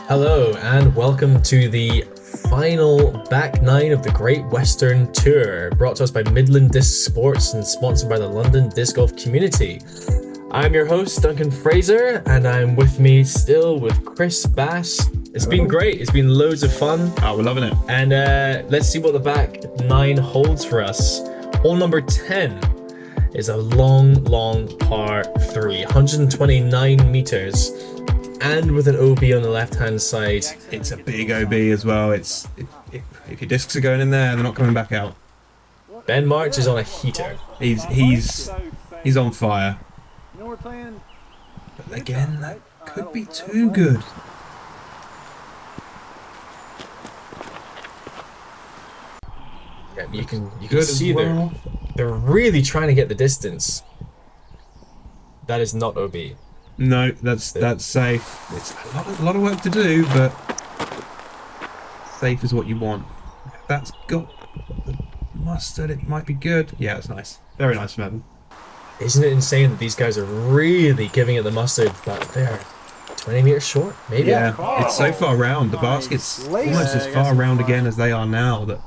Hello and welcome to the final back nine of the Great Western Tour, brought to us by Midland Disc Sports and sponsored by the London Disc Golf Community. I'm your host, Duncan Fraser, and I'm with me still with Chris Bass. It's been great. It's been loads of fun. Oh, we're loving it. And let's see what the back nine holds for us. Hole number 10 is a long par 3, 129 meters. And with an OB on the left-hand side. It's a big OB as well. It's if your discs are going in there, they're not coming back out. Ben March is on a heater. He's on fire. But again, that could be too good. Yeah, you can see they're really trying to get the distance. That is not OB. No, that's safe. It's a lot of work to do, but safe is what you want. If that's got the mustard, it might be good. Yeah, it's nice. Very nice from Evan. Isn't it insane that these guys are really giving it the mustard, but they're 20 meters short, maybe? Yeah, it's so far round. The basket's almost as far round again as they are now. That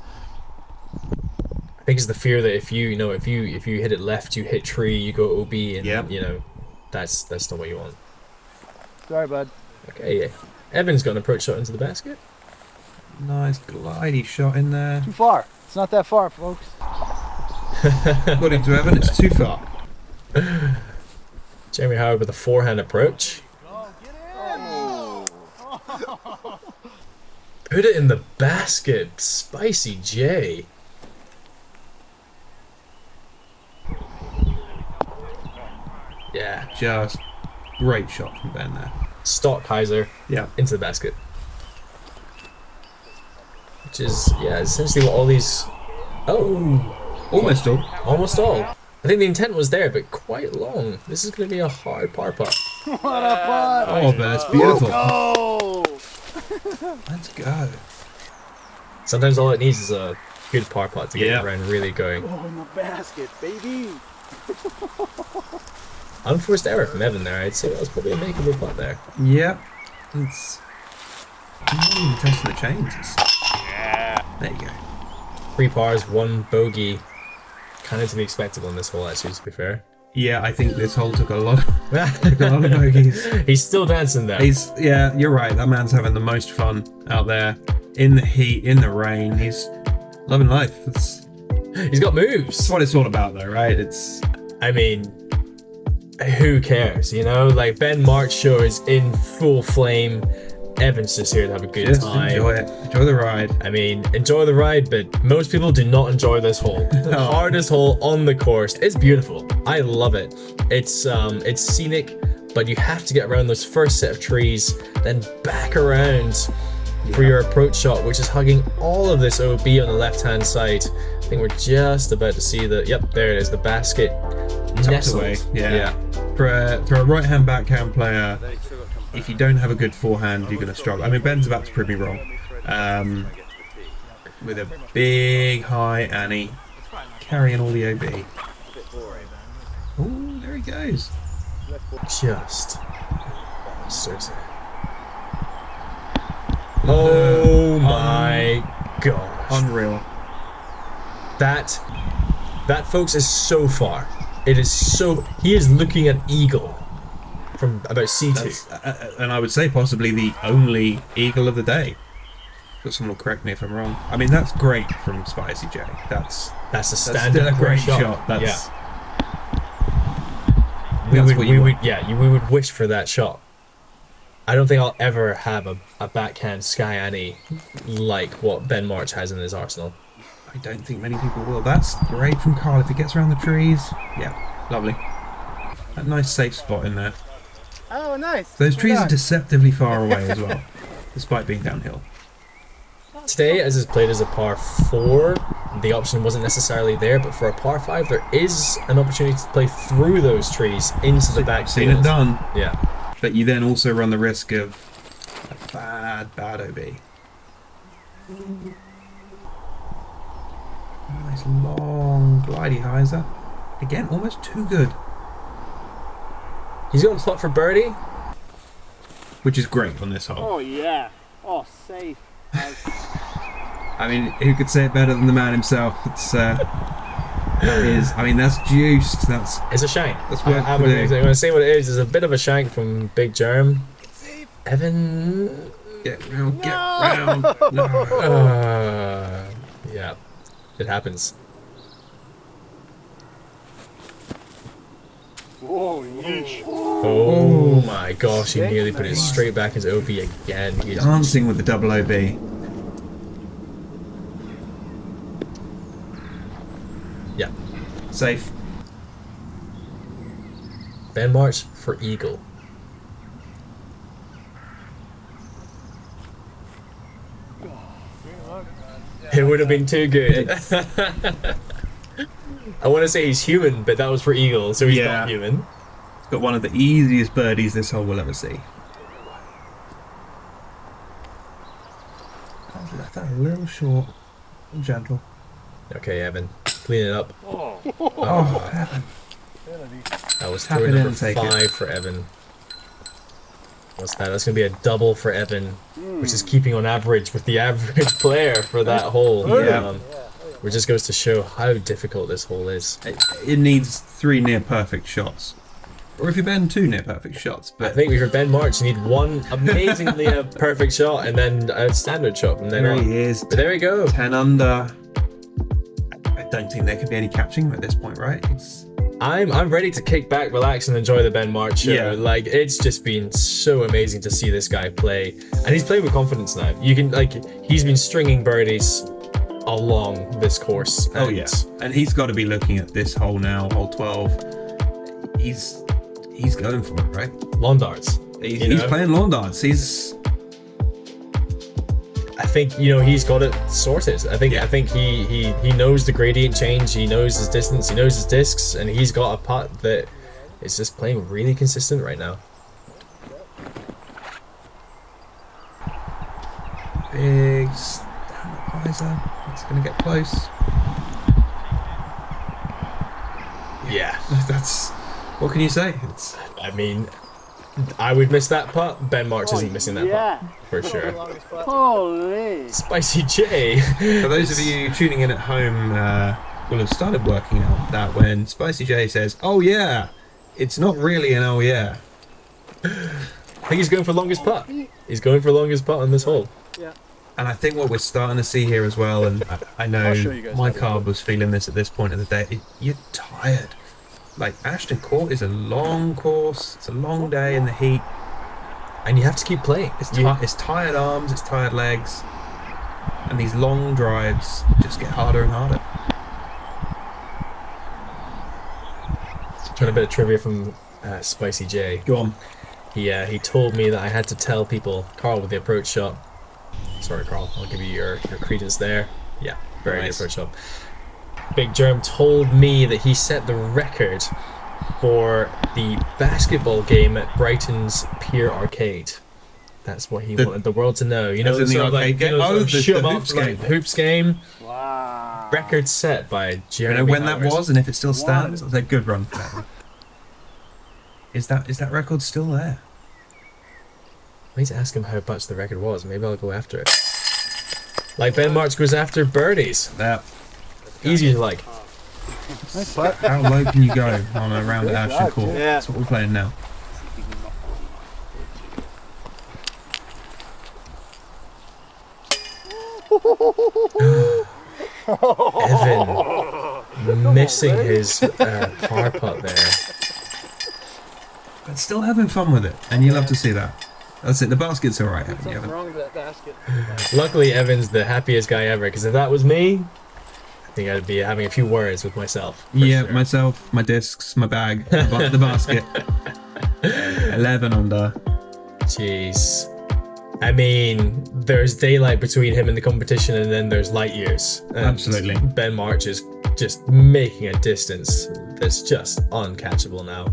I think it's the fear that if you hit it left, you hit tree, you go OB, and that's not what you want. Sorry, bud. Okay, yeah. Evan's got an approach shot into the basket. Nice glidey shot in there. Too far. It's not that far, folks. According to Evan, it's too far. Jeremy Howard with a forehand approach. Put it in the basket, Spicy J. Yeah. Just great shot from Ben there. Stockheiser. Yeah. Into the basket. Which is, essentially what all these... Oh! Almost all. Almost all. I think the intent was there, but quite long. This is going to be a hard par putt. What a putt! Oh, but it's beautiful. Oh! Let's go. Sometimes all it needs is a good par putt to get it around really going. Oh, in the basket, baby! Unforced error from Evan there. I'd say that was probably a makeable putt there. Yep. It's not even testing the chains. There you go. 3 pars, 1 bogey. Kind of to be expected on this hole, actually, to be fair. Yeah, I think this hole took a lot of bogeys. He's still dancing there. Yeah, you're right. That man's having the most fun out there. In the heat, in the rain. He's loving life. He's got moves. That's what it's all about, though, right? I mean, who cares, you know? Like, Ben March show is in full flame. Evan's just here to have a good time. Enjoy it. Enjoy the ride. I mean, enjoy the ride, but most people do not enjoy this hole. The hardest hole on the course. It's beautiful. I love it. It's scenic, but you have to get around those first set of trees, then back around for your approach shot, which is hugging all of this OB on the left-hand side. I think we're just about to see yep, there it is, the basket nestled away. Yeah. For a right-hand backhand player, if you don't have a good forehand, you're going to struggle. I mean, Ben's about to prove me wrong. With a big high Annie, carrying all the OB. Oh, there he goes. Just bastard. Oh my gosh. Unreal. That folks is so far. It is so... He is looking at eagle from about C2. And I would say possibly the only eagle of the day. But someone will correct me if I'm wrong. I mean, that's great from Spicy J. That's a standard a great shot. We would wish for that shot. I don't think I'll ever have a backhand Sky Annie like what Ben March has in his arsenal. I don't think many people will. That's great from Carl. If he gets around the trees, yeah, lovely. That nice safe spot in there. Oh, nice. Those trees are deceptively far away as well, despite being downhill. Today, as is played as a par 4, the option wasn't necessarily there, but for a par 5, there is an opportunity to play through those trees into the back. I've seen it done. Yeah. But you then also run the risk of a bad OB. Nice long glidey hyzer. Again, almost too good. He's going to putt for birdie. Which is great on this hole. Oh yeah. Oh, safe. I mean, who could say it better than the man himself? It's I mean, that's juiced. It's a shank. That's what I'm going to say what it is. It's a bit of a shank from Big Germ. Evan. Get round, get round. No. Yeah, it happens. Oh, yeesh. Oh my gosh, he nearly put it straight back into OB again. He is Dancing with the double OB. Yeah. Safe. Ben March for eagle. It would have been too good. I want to say he's human, but that was for eagle, so he's not human. He's got one of the easiest birdies this hole will ever see. I left that a little short. And gentle. Okay, Evan, clean it up. Oh, Evan. That was Tap throw it in number and take 5 it. for Evan. What's that? That's going to be a double for Evan, which is keeping on average with the average player for that hole. Yeah. Which just goes to show how difficult this hole is. It needs 3 near perfect shots. Or if you bend 2 near perfect shots. I But think for Ben March, you need one amazingly perfect shot and then a standard shot. And then there on. he is. But there we go. 10 under. I don't think there can be any catching him at this point, right? I'm ready to kick back, relax, and enjoy the Ben March show. Yeah. Like, it's just been so amazing to see this guy play, and he's playing with confidence now. You can he's been stringing birdies along this course. Oh yeah, and he's got to be looking at this hole now, hole 12. He's going for it, right? Lawn darts. He's playing lawn darts. I think he's got it sorted. I think he knows the gradient change. He knows his distance. He knows his discs, and he's got a putt that is just playing really consistent right now. Big stand-up hyzer. It's going to get close. Yeah, That's what can you say? I mean, I would miss that putt. Ben March isn't missing that putt for sure. Holy. Spicy J. For those of you tuning in at home, will have started working out that when Spicy J says, "Oh yeah," it's not really an "oh yeah." I think he's going for longest putt. He's going for longest putt on this hole. Yeah. And I think what we're starting to see here as well, and I know I'll show you guys my how to carb was feeling this at this point of the day, you're tired. Like, Ashton Court is a long course, it's a long day in the heat. And you have to keep playing. It's tired arms, it's tired legs, and these long drives just get harder and harder. Trying a bit of trivia from Spicy J. Go on. He told me that I had to tell people, Carl with the approach shot. Sorry, Carl, I'll give you your credence there. Yeah, very Nice. good approach shot. Big Germ told me that he set the record for the basketball game at Brighton's Pier Arcade. That's what he wanted the world to know. You know, As in the sort of arcade game? sort of Oh, the shoot 'em hoops up, game. hoops game. Wow. Record set by You Jeremy know when that Powers. was and if it still stands? It was a good run for that. Is that record still there? I need to ask him how much the record was. Maybe I'll go after it. Like Ben March goes after birdies. Yeah. Easy to like. Nice putt. How low can you go on a round at Ashton Court? Yeah. That's what we're playing now. Evan missing his par putt there. But still having fun with it, and you love to see that. That's it. The basket's all right, haven't you, Something Evan? wrong with that basket. Luckily, Evan's the happiest guy ever. Because if that was me, I think I'd be having a few words with myself. for Yeah, sure. myself, my discs, my bag, the basket. 11 under. Jeez. I mean, there's daylight between him and the competition, and then there's light years. And Absolutely. Ben March is just making a distance that's just uncatchable now.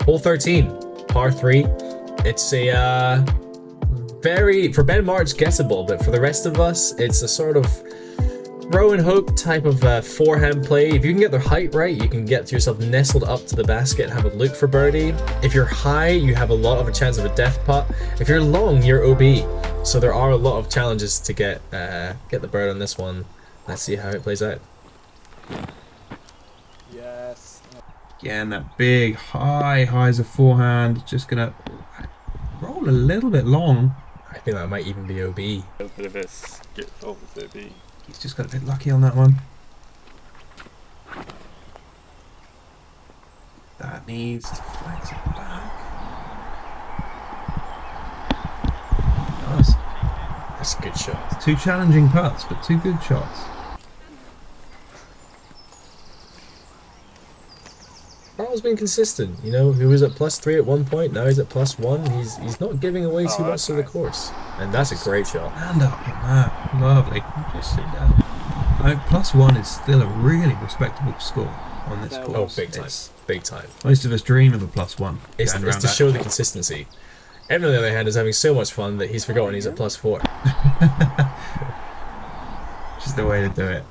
Hole 13, par 3. It's a very, for Ben March, guessable, but for the rest of us, it's a sort of throw and hope type of forehand play. If you can get the height right, you can get yourself nestled up to the basket and have a look for birdie. If you're high, you have a lot of a chance of a death putt. If you're long, you're OB. So there are a lot of challenges to get the bird on this one. Let's see how it plays out. Yes. Again, that big high as a forehand. Just gonna roll a little bit long. I think that might even be OB. A bit of a skip over the B. He's just got a bit lucky on that one. That needs to flex it back. Nice. That's a good shot. 2 challenging putts, but 2 good shots. Carl's been consistent, you know. He was at +3 at one point, now he's at +1. He's not giving away too much of the course, and that's a great shot. Stand up on that, lovely. Just sit down. +1 is still a really respectable score on this course. Oh, big time, It's- big time. most of us dream of a +1. It's going to around that. show the consistency. Evan, on the other hand, is having so much fun that he's forgotten he's at +4. Just the way to do it.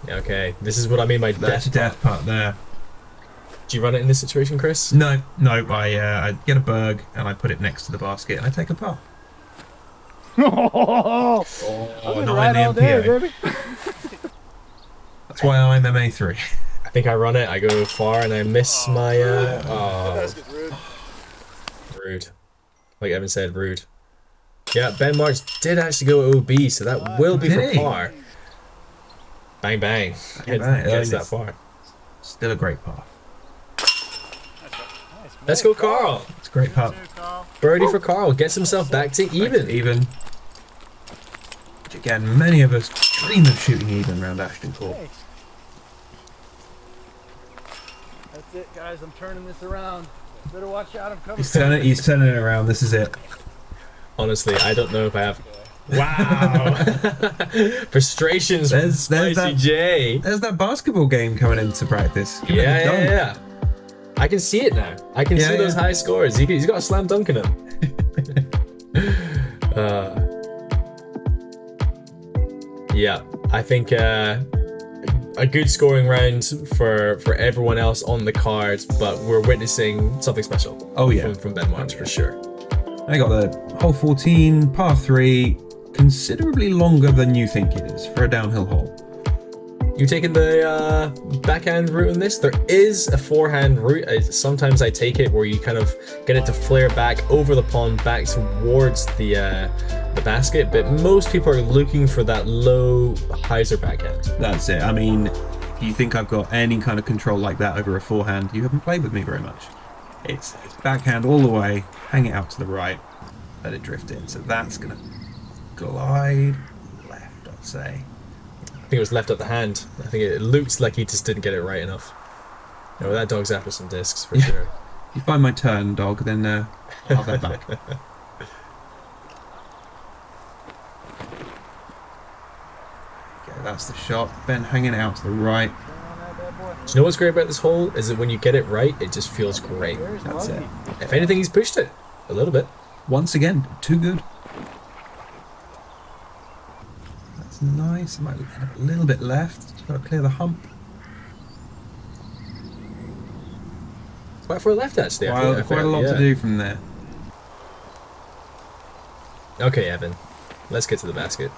Okay, this is what I mean by That's a death putt there. Do you run it in this situation, Chris? No, I get a berg and I put it next to the basket and I take a putt. Oh, Not right in the all day, MPO. baby. That's why I'm MA3. I think I run it, I go far, and I miss my... That's rude. rude. Like Evan said, rude. Yeah, Ben March did actually go OB, so that will be for Did he? par. Bang, bang. Bang, bang. Gets Oh, that far. Still a great putt. Let's go, Carl. It's a great putt. Birdie for Carl. Gets himself back to even. Even. Which again, many of us dream of shooting even around Ashton Court. Hey. That's it, guys. I'm turning this around. Better watch out. I'm coming. He's turning it around. This is it. Honestly, I don't know if I have... Wow. Frustrations from There's Spicy that- J. There's that basketball game coming into practice. Give it a dunk. Yeah. I can see it now. I can Yeah, see those yeah. high scores. He's got a slam dunk in him. Yeah, I think a good scoring round for everyone else on the cards, but we're witnessing something special. Oh, yeah. from Ben March for sure. I got the hole 14, par 3, considerably longer than you think it is for a downhill hole. You taking the backhand route in this? There is a forehand route. Sometimes I take it where you kind of get it to flare back over the pond, back towards the basket. But most people are looking for that low hyzer backhand. That's it. I mean, if you think I've got any kind of control like that over a forehand, you haven't played with me very much. It's backhand all the way, hang it out to the right, let it drift in. So that's going to glide left, I'd say. I think it was left at the hand. I think it looks like he just didn't get it right enough. No, that dog's after some discs for sure. If you find my turn, dog, then I'll have that back. Okay, that's the shot. Ben hanging it out to the right. Do you know what's great about this hole? Is that when you get it right, it just feels great. That's it. If anything, he's pushed it a little bit. Once again, too good. That's nice. It might end up a little bit left. Just got to clear the hump. Quite far left, actually. Quite a lot to do from there. Okay, Evan. Let's get to the basket.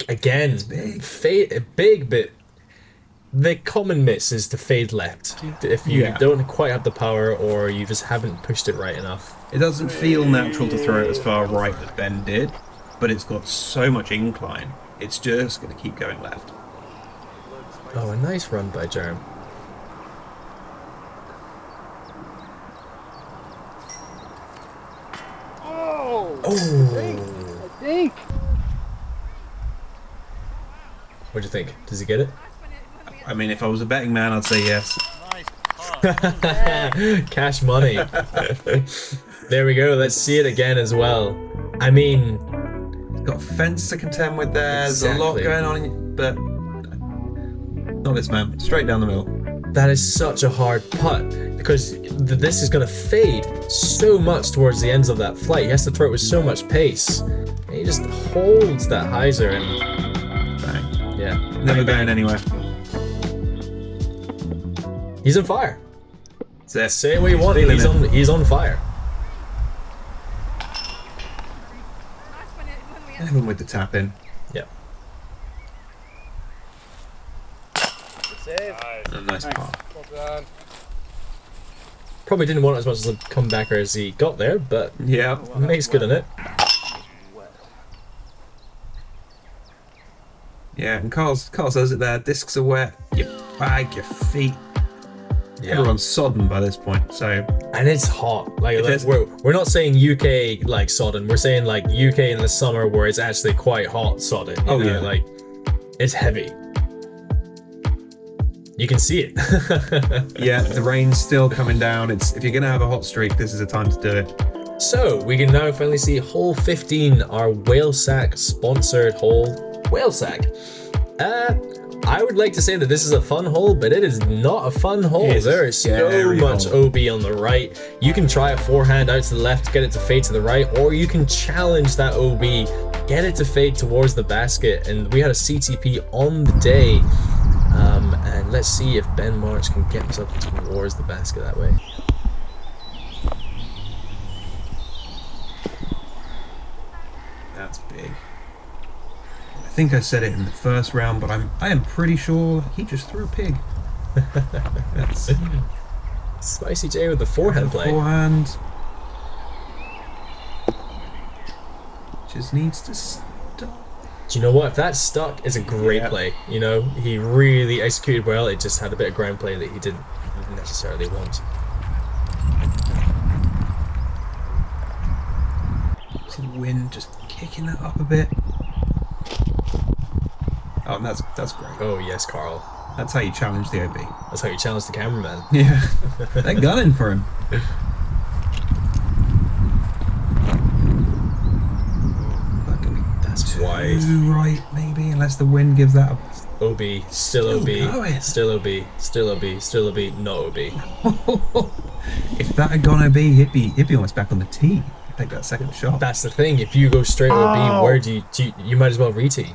Again, big bit. The common miss is to fade left. If you don't quite have the power, or you just haven't pushed it right enough. It doesn't feel natural to throw it as far right as Ben did, but it's got so much incline. It's just going to keep going left. Oh, a nice run by Jerm. Oh! Oh! I think. What'd you think? Does he get it? I mean, if I was a betting man, I'd say yes. Cash money. There we go. Let's see it again as well. I mean, Got a fence to contend with there. There's a lot Exactly. going on, but not this man. Straight down the middle. That is such a hard putt because this is going to fade so much towards the ends of that flight. He has to throw it with so much pace. And he just holds that hyzer and Bang. yeah, Never going anywhere. he's on fire. That's it. Say what you want, feeling he's on fire. Even with the tap in. Yeah. Save. A nice par. Well done. Probably didn't want as much as a comebacker as he got there, but Yeah. makes good on it. Yeah, and Carl says it there. Discs are wet. Your bag, your feet. Yeah. Everyone's sodden by this point. So And it's hot. Like It is. we're not saying UK like sodden. We're saying like UK in the summer where it's actually quite hot sodden. You Oh, know? yeah. Like it's heavy. You can see it. yeah, the rain's still coming down. It's if you're gonna have a hot streak, this is the time to do it. So we can now finally see hole 15, our whale sack sponsored hole. Whale sack. I would like to say that this is a fun hole, but it is not a fun hole. It's There is so scary much hole. OB on the right. You can try a forehand out to the left, get it to fade to the right, or you can challenge that OB, get it to fade towards the basket. And we had a CTP on the day. And let's see if Ben March can get himself towards the basket that way. That's big. I think I said it in the first round, but I am pretty sure he just threw a pig. That's Spicy J with the forehand play. forehand. Just needs to stop. Do you know what? If that's stuck, it's a great Yeah. play. You know, he really executed well. It just had a bit of ground play that he didn't necessarily want. See the wind just kicking that up a bit. Oh, and that's great. Oh yes, Carl. That's how you challenge the OB. That's how you challenge the cameraman. Yeah, they're gunning for him. That can be That's wide. too right, maybe, unless the wind gives that a OB, still OB, going. still OB, still OB, still OB, not OB. If that had gone OB, he'd be almost back on the tee. He'd take that second shot. That's the thing. If you go straight OB, Oh. where do you might as well re-tee.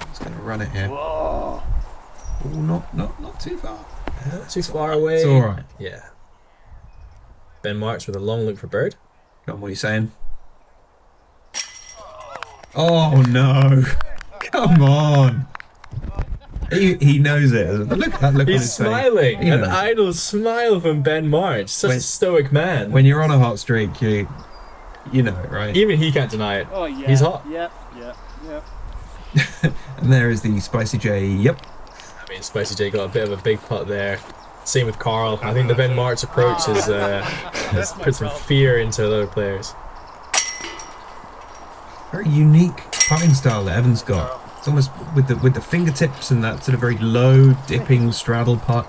He's gonna run it here. Whoa. Oh, not too far. Not too far away. It's all right. Yeah. Ben March with a long look for bird. Go on, what are you saying? Oh no! Come on! He knows it. Look at that look on He's his smiling. face. He An knows. idle smile from Ben March. Such a When- stoic man. When you're on a hot streak, you know it, right? Even he can't deny it. Oh yeah. He's hot. Yep. Yep. Yep. And there is the Spicy J. Yep. I mean, Spicy J got a bit of a big putt there. Same with Carl. I think the Ben March approach has put some fear into other players. Very unique putting style that Evan's got. It's almost with the fingertips and that sort of very low dipping straddle putt.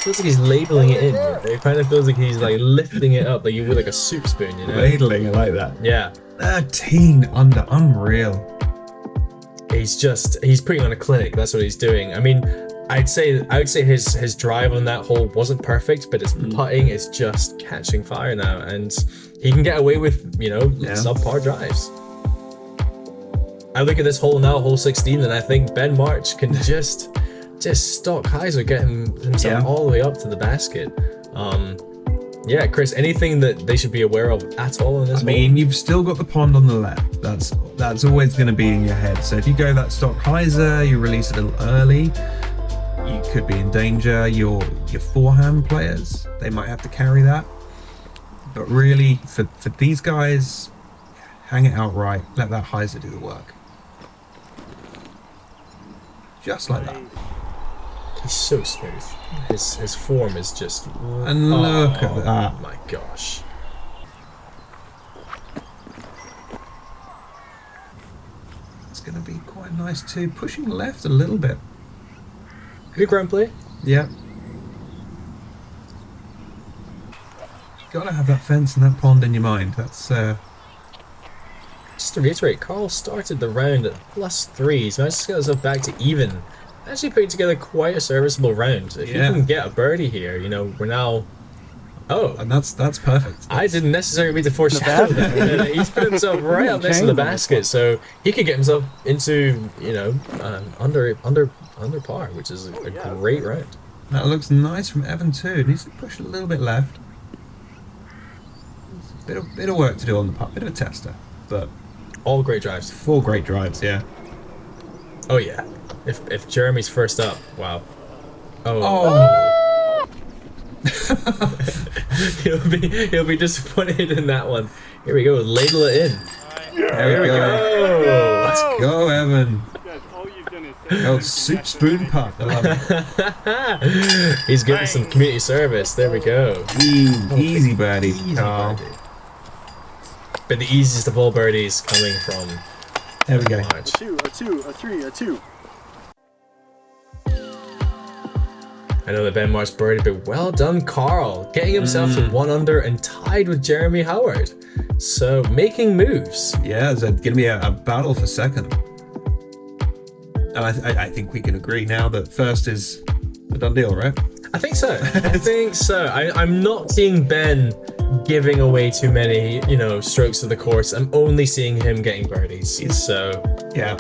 Feels like he's labeling it in. It kind of feels like he's like lifting it up like you would like a soup spoon, you know? Ladling, I like that. Yeah. 13 under, unreal. He's putting on a clinic. That's what he's doing. I mean, I would say his drive on that hole wasn't perfect, but his putting is just catching fire now, and he can get away with subpar drives. I look at this hole now, hole 16, and I think Ben March can just stock hyzer, get himself all the way up to the basket. Yeah, Chris, anything that they should be aware of at all in this I mean, you've still got the pond on the left. That's always going to be in your head. So if you go that stock hyzer, you release it a little early, you could be in danger. Your forehand players, they might have to carry that. But really, for these guys, hang it out right. Let that hyzer do the work. Just like that. He's so smooth. His form is just. And look at that. Oh my gosh. It's going to be quite nice too. Pushing left a little bit. Good ground play. Yep. Gotta have that fence and that pond in your mind. That's Just to reiterate, Carl started the round at +3, so now just got himself back to even actually putting together quite a serviceable round. If you can get a birdie here, you know, we're now. Oh, And that's perfect. I didn't necessarily mean to foreshadow that. He's put himself right up next to the basket, so he could get himself into, you know, under par, which is a great round. That looks nice from Evan too. Needs to push a little bit left. Bit of work to do on the putt. Bit of a tester, but All great drives. 4 great drives. Yeah. Oh yeah. If Jeremy's first up, wow. Oh. he'll be disappointed in that one. Here we go. Ladle it in. There we go. Let's go, Evan. Guys, all you've done is say Oh, soup spoon putt. I love it. He's getting some community service. There we go. Easy birdie. Easy Carl. birdie. But the easiest of all birdies coming from There we go. March. 2, a 2, a 3, a 2. Another Ben March birdie, but well done, Carl. Getting himself to 1 under and tied with Jeremy Howard. So making moves. Yeah, there's going to be a battle for second. And I think we can agree now that first is a done deal, right? I think so. I think so. I'm not seeing Ben giving away too many, you know, strokes of the course. I'm only seeing him getting birdies. So Yeah.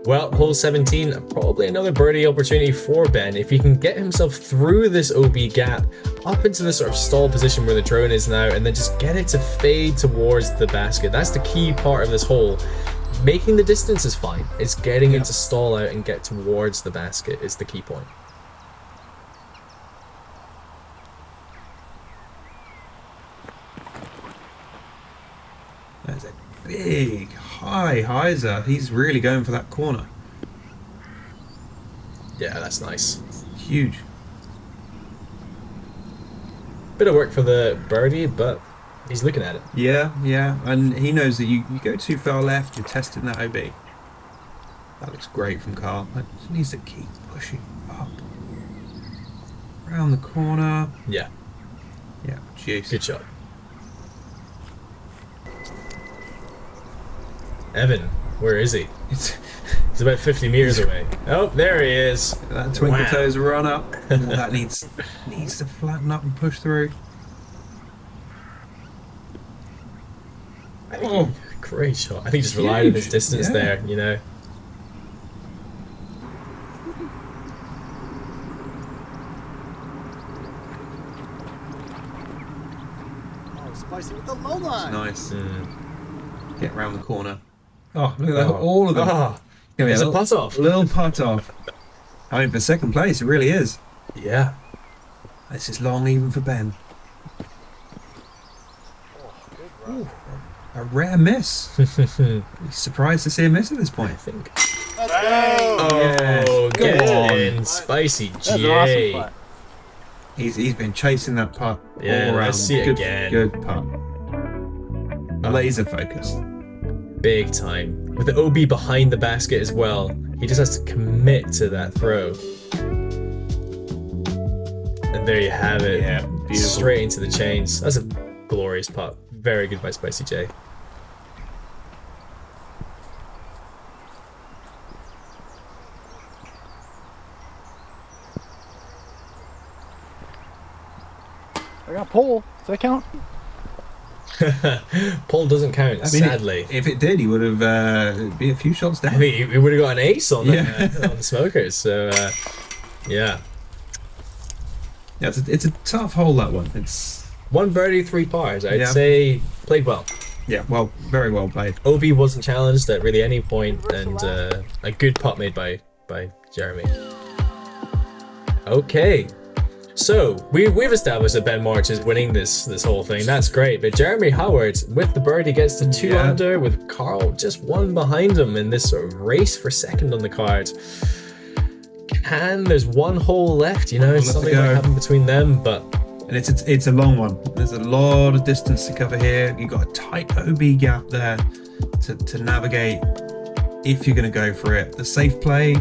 well, hole 17, probably another birdie opportunity for Ben. If he can get himself through this OB gap, up into the sort of stall position where the drone is now, and then just get it to fade towards the basket. That's the key part of this hole. Making the distance is fine. It's getting it to stall out and get towards the basket is the key point. There's a big high hyzer. He's really going for that corner. Yeah, that's nice. Huge. Bit of work for the birdie, but he's looking at it. Yeah, yeah. And he knows that you go too far left, you're testing that OB. That looks great from Carl. That just needs to keep pushing up. Around the corner. Yeah, Yeah, juice. good shot. Evan, where is he? It's, He's about 50 meters away. Oh, there he is. that twinkle Wow. toes run up. Oh, that needs to flatten up and push through. Oh, Great shot. I think he just relied on his Huge, distance yeah. there, you know. Oh, spicy with the low line. nice. Mm. Get around the corner. Oh, look at that. Oh. All of them. Ah, Give me it's a little, putt off. little putt off. I mean, for second place, it really is. Yeah. This is long even for Ben. Ooh, a rare miss. He's surprised to see a miss at this I point. think. Let's go. Oh, Go get on. in, spicy That's an J. awesome putt. He's been chasing that putt Yeah, all around. let's see it good, again. Good putt. Laser focus. Big time. With the OB behind the basket as well, he just has to commit to that throw. And there you have it. Yeah, beautiful. Straight into the chains. That's a glorious putt. Very good by Spicy J. I got pole. Does that count? Pole doesn't count, I mean, sadly. if it did, he would have it'd be a few shots I down. mean, he would have got an ace on, Yeah. on the smokers. So, yeah. Yeah, it's a tough hole, that one. It's 1 birdie, 3 pars. I'd Yeah. say played well. yeah, well, very well played. OB wasn't challenged at really any point, and a good putt made by Jeremy. Okay, so we've established that Ben March is winning this whole thing. That's great, but Jeremy Howard with the birdie gets to 2 Yeah. under, with Carl just 1 behind him in this sort of race for second on the card. There's 1 hole left, you know, Left to something go. might happen between them, but And it's a long one. There's a lot of distance to cover here. You've got a tight OB gap there to navigate if you're going to go for it. The safe play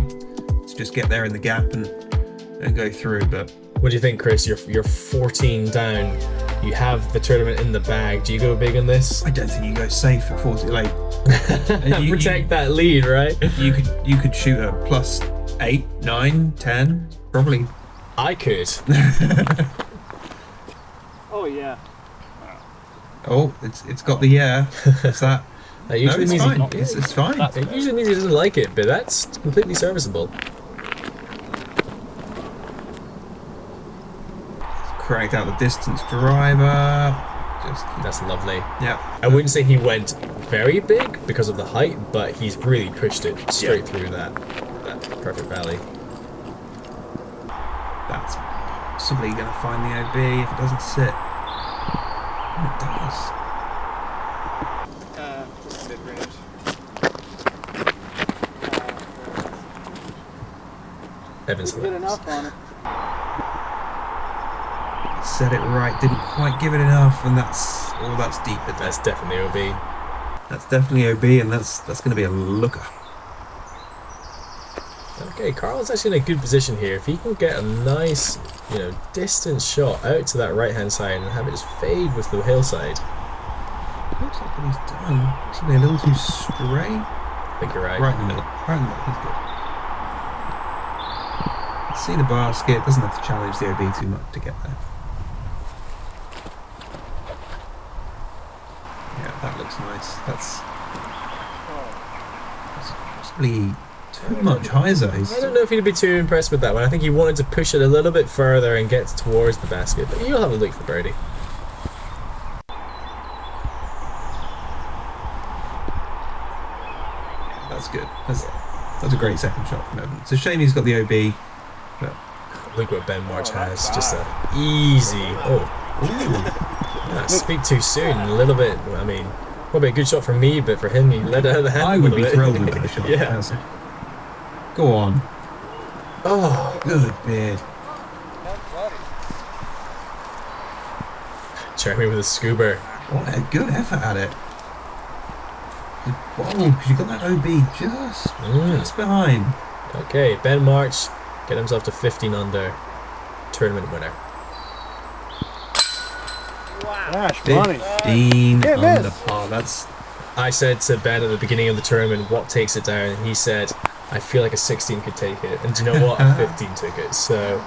is just get there in the gap and go through. But what do you think, Chris? You're 14 down. You have the tournament in the bag. Do you go big on this? I don't think you go safe at 40. Like you- Protect that lead, right? you could shoot a plus 8, 9, 10, probably. I could. Oh yeah. Oh, it's got the yeah. Is that? That usually No, it's means fine. he, It's fine. it usually means he doesn't like it, but that's completely serviceable. Cranked out the distance driver. Just That's lovely. yeah. I wouldn't say he went very big because of the height, but he's really pushed it straight through that perfect valley. That's possibly going to find the OB if it doesn't sit. And it does. Just mid-range. Evans Good enough on it. Set it right, didn't quite give it enough, and that's deep in there. That's definitely OB. That's definitely OB, and that's going to be a looker. Okay, Carl's actually in a good position here. If he can get a nice, distance shot out to that right-hand side and have it just fade with the hillside. Looks like what he's done. Something a little too straight. I think you're right. Right in the middle. Right in the middle. He's good. See the basket. Doesn't have to challenge the OB too much to get there. Yeah, that looks nice. That's possibly too much high zones. I don't know if he'd be too impressed with that one. I think he wanted to push it a little bit further and get towards the basket, but you'll have a look for birdie. That's good. That's a great second shot from Evan. It's a shame he's got the OB, but Look what Ben March has. Just a easy. Oh, speak too soon. A little bit. I mean, probably a good shot for me, but for him, he let it out of the hand. I a would little be bit. thrilled with that shot. Yeah. Go on. Oh, Good beard. Jeremy with a scuba. What a good effort at it. Bold, because you got that OB just behind. Okay, Ben March get himself to 15 under. Tournament winner. Gosh, money. 15 Can't under miss. par. That's I said to Ben at the beginning of the tournament, what takes it down? And he said, I feel like a 16 could take it. And do you know what? A 15 took it. So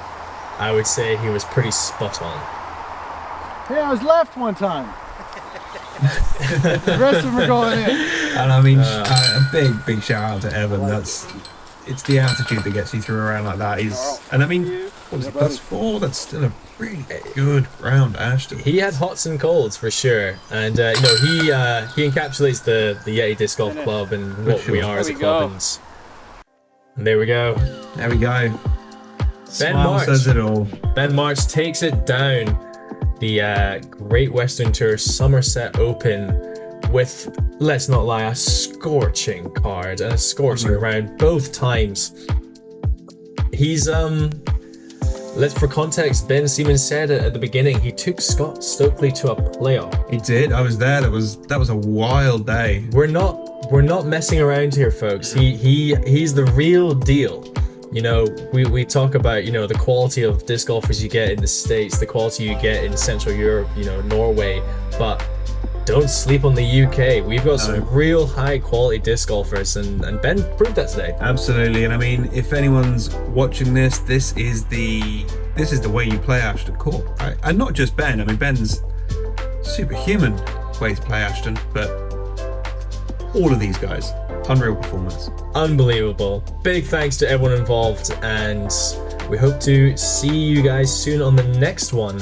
I would say he was pretty spot on. Hey, I was left one time. The rest of them are going in. and I mean a big shout out to Evan. It's the attitude that gets you through a round like that. And I mean, what was it, +4? That's still a really good round, Ashton. He had hots and colds for sure, and he encapsulates the Yeti Disc Golf Club and what we are as a club. And there we go. There we go. Ben Smile March says it all. Ben March takes it down the Great Western Tour Somerset Open with, let's not lie, a scorching card and a scorching round both times. He's for context, Ben Siemens said at the beginning he took Scott Stokely to a playoff. He did. I was there. That was a wild day. We're not messing around here, folks. He's the real deal. We talk about the quality of disc golfers you get in the States, the quality you get in Central Europe, Norway, but don't sleep on the UK. We've got some real high quality disc golfers, and Ben proved that today. Absolutely. And I mean, if anyone's watching this is the way you play Ashton Court, right? And not just Ben. I mean, Ben's superhuman way to play Ashton, but all of these guys, unreal performance. Unbelievable. Big thanks to everyone involved, and we hope to see you guys soon on the next one.